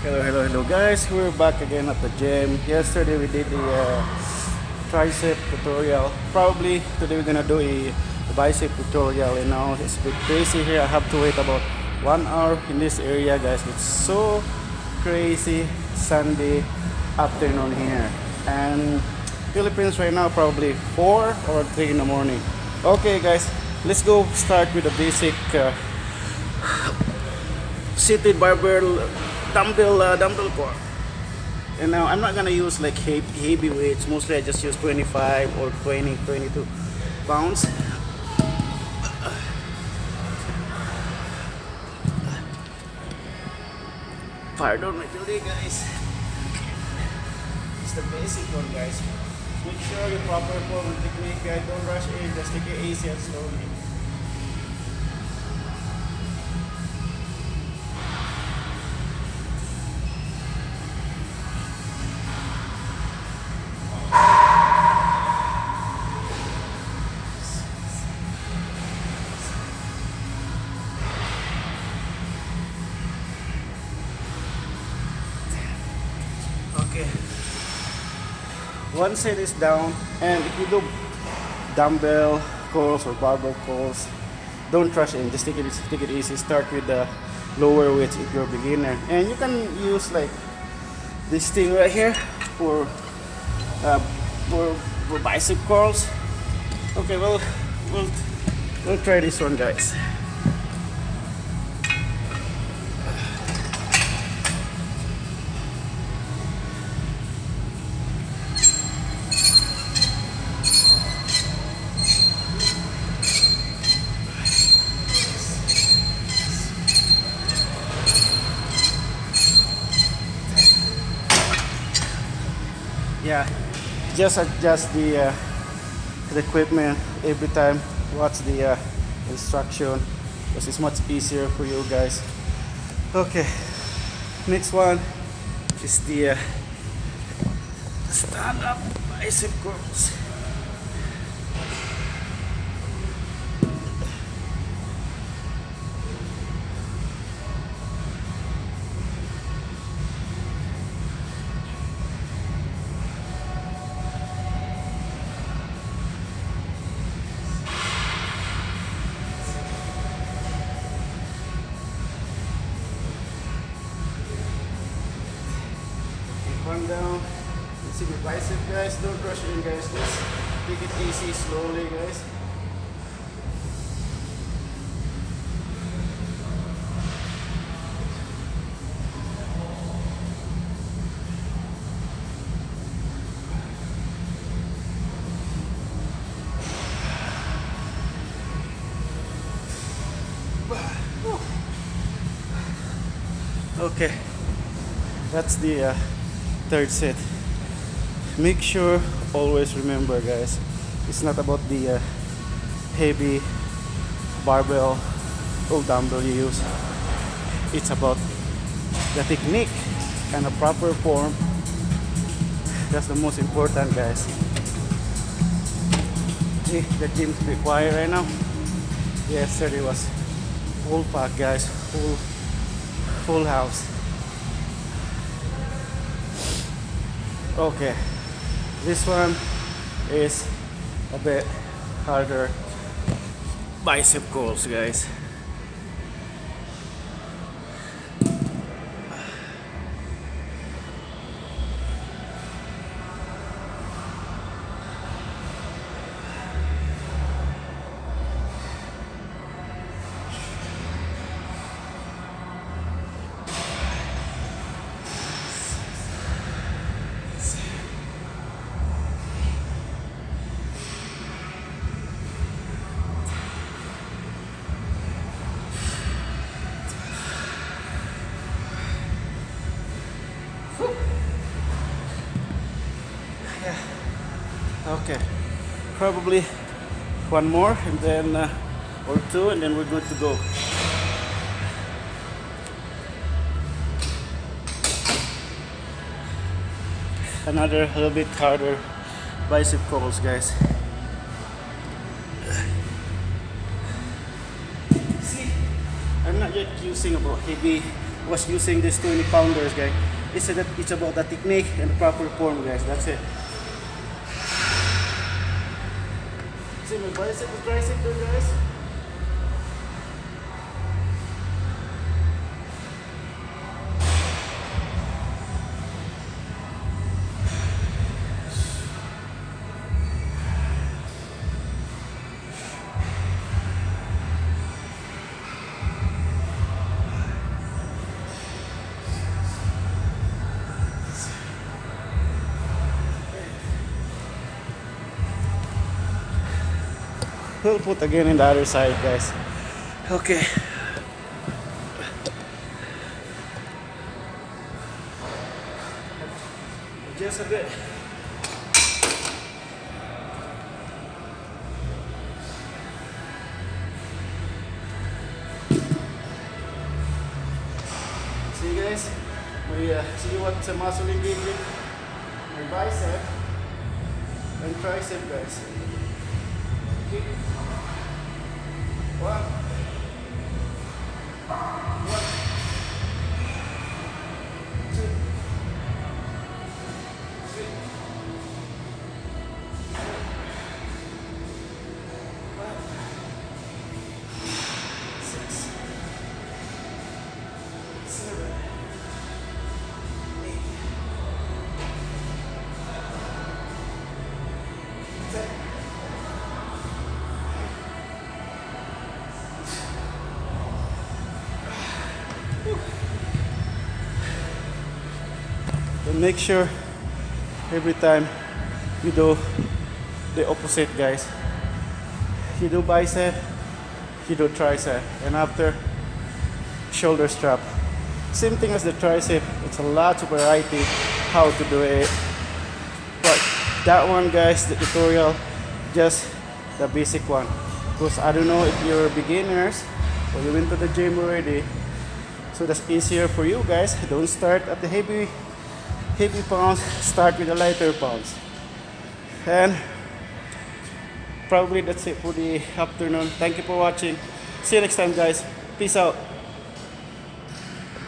Hello guys. We're back again at the gym. Yesterday we did the tricep tutorial. Probably today we're gonna do a bicep tutorial. You know, it's a bit crazy here. I have to wait about 1 hour in this area, guys. It's so crazy Sunday afternoon here. And Philippines right now probably 4 or 3 in the morning. Okay guys, let's go start with the basic seated barbell dumbbell core. And now I'm not gonna use like heavy weights. Mostly I just use 25 or 20, 22 pounds. Pardon me today, guys. It's the basic one, guys. Make sure you proper form and technique, guys. Don't rush in. Just take it easy and slowly. Okay. One set is down, and if you do dumbbell curls or barbell curls, don't rush in. Just take it easy. Start with the lower weights if you're a beginner, and you can use like this thing right here for uh, for bicep curls. Okay, well, we'll try this one, guys. Yeah, just adjust the equipment every time. Watch the instruction because it's much easier for you guys. Okay, next one is the stand up bicep curls. One down. You see the bicep, guys. Don't rush in, guys. Just take it easy, slowly, guys. Okay, that's the third set. Make sure, always remember, guys, it's not about the heavy barbell or dumbbell you use. It's about the technique and the proper form. That's the most important, guys. See, the gym's a bit quiet right now. Yesterday was full pack, guys. Full house. Okay, this one is a bit harder. Bicep curls, guys. Okay, probably one more and then or two, and then we're good to go. Another little bit harder bicep curls, guys. See, I'm not yet using about heavy was using these 20 pounders, guys. It's about the technique and the proper form, guys. That's it. See my bicep and tricep there, guys. We'll put again in the other side, guys. Okay. Just a bit. See, guys? We see what's a muscle engaging? My bicep and tricep, guys. Okay. One. Two. Three. 5. 6. 7. 8. 10. And make sure every time you do the opposite, guys. You do bicep, you do tricep, and after shoulder strap. Same thing as the tricep. It's a lot of variety how to do it. But that one, guys, the tutorial, just the basic one. Because I don't know if you're beginners or you went to the gym already. So that's easier for you guys. Don't start at the heavy pounds, start with the lighter pounds. And probably that's it for the afternoon. Thank you for watching. See you next time, guys. Peace out.